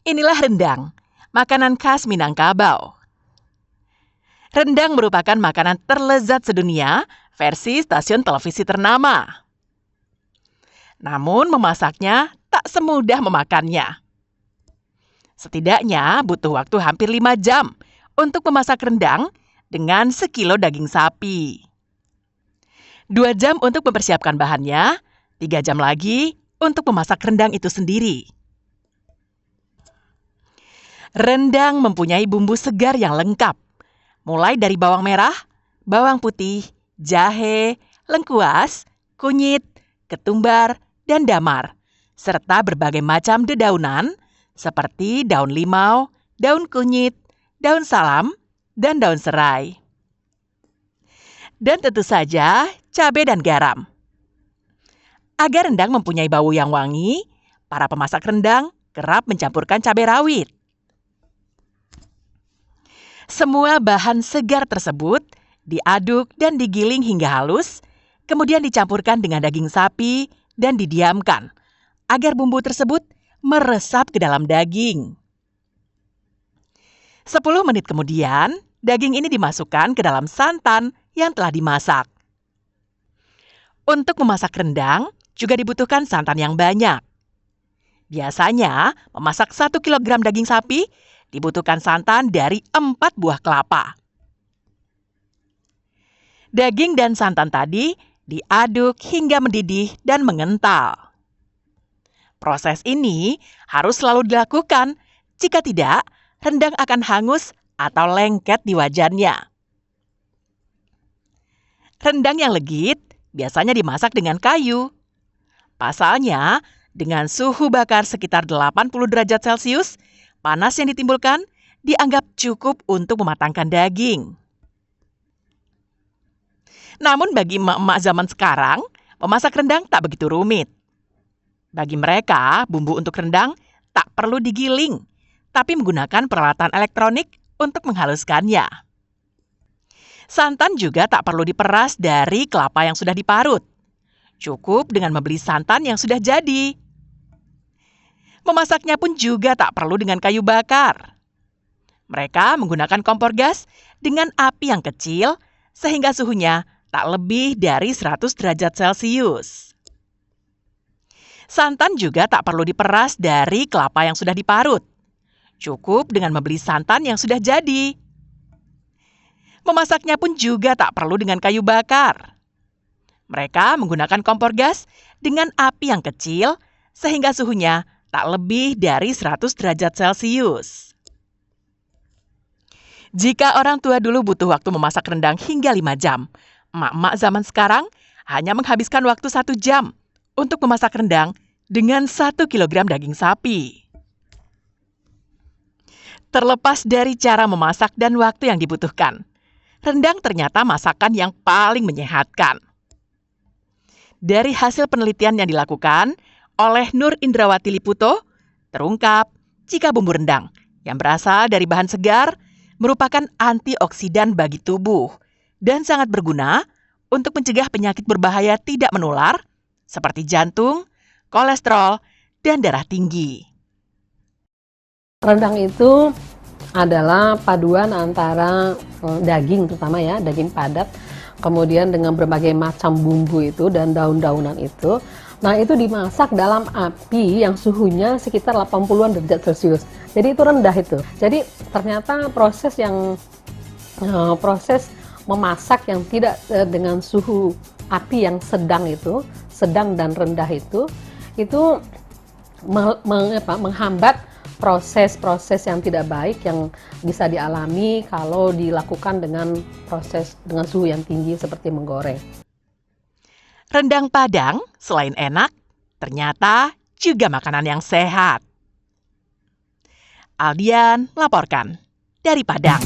Inilah rendang, makanan khas Minangkabau. Rendang merupakan makanan terlezat sedunia versi stasiun televisi ternama. Namun memasaknya tak semudah memakannya. Setidaknya butuh waktu hampir 5 jam untuk memasak rendang dengan sekilo daging sapi. 2 jam untuk mempersiapkan bahannya, 3 jam lagi untuk memasak rendang itu sendiri. Rendang mempunyai bumbu segar yang lengkap, mulai dari bawang merah, bawang putih, jahe, lengkuas, kunyit, ketumbar, dan damar, serta berbagai macam dedaunan seperti daun limau, daun kunyit, daun salam, dan daun serai. Dan tentu saja cabai dan garam. Agar rendang mempunyai bau yang wangi, para pemasak rendang kerap mencampurkan cabai rawit. Semua bahan segar tersebut diaduk dan digiling hingga halus, kemudian dicampurkan dengan daging sapi dan didiamkan agar bumbu tersebut meresap ke dalam daging. 10 menit kemudian, daging ini dimasukkan ke dalam santan yang telah dimasak. Untuk memasak rendang juga dibutuhkan santan yang banyak. Biasanya, memasak 1 kilogram daging sapi dibutuhkan santan dari 4 buah kelapa. Daging dan santan tadi diaduk hingga mendidih dan mengental. Proses ini harus selalu dilakukan, jika tidak, rendang akan hangus atau lengket di wajannya. Rendang yang legit biasanya dimasak dengan kayu. Pasalnya, dengan suhu bakar sekitar 80 derajat Celcius, panas yang ditimbulkan dianggap cukup untuk mematangkan daging. Namun bagi emak-emak zaman sekarang, memasak rendang tak begitu rumit. Bagi mereka, bumbu untuk rendang tak perlu digiling, tapi menggunakan peralatan elektronik untuk menghaluskannya. Santan juga tak perlu diperas dari kelapa yang sudah diparut. Cukup dengan membeli santan yang sudah jadi. Memasaknya pun juga tak perlu dengan kayu bakar. Mereka menggunakan kompor gas dengan api yang kecil sehingga suhunya tak lebih dari 100 derajat Celcius. Santan juga tak perlu diperas dari kelapa yang sudah diparut. Cukup dengan membeli santan yang sudah jadi. Memasaknya pun juga tak perlu dengan kayu bakar. Mereka menggunakan kompor gas dengan api yang kecil sehingga suhunya tak lebih dari 100 derajat Celcius. Jika orang tua dulu butuh waktu memasak rendang hingga 5 jam, emak-emak zaman sekarang hanya menghabiskan waktu 1 jam untuk memasak rendang dengan 1 kilogram daging sapi. Terlepas dari cara memasak dan waktu yang dibutuhkan, rendang ternyata masakan yang paling menyehatkan. Dari hasil penelitian yang dilakukan oleh Nur Indrawati Liputo, terungkap jika bumbu rendang yang berasal dari bahan segar merupakan antioksidan bagi tubuh dan sangat berguna untuk mencegah penyakit berbahaya tidak menular seperti jantung, kolesterol, dan darah tinggi. Rendang itu adalah paduan antara daging, terutama ya, daging padat, kemudian dengan berbagai macam bumbu itu dan daun-daunan itu. Nah, itu dimasak dalam api yang suhunya sekitar 80-an derajat Celcius. Jadi itu rendah itu. Jadi ternyata proses memasak yang tidak dengan suhu api yang sedang itu, sedang dan rendah itu menghambat proses-proses yang tidak baik yang bisa dialami kalau dilakukan dengan suhu yang tinggi seperti menggoreng. Rendang Padang selain enak, ternyata juga makanan yang sehat. Aldian melaporkan dari Padang.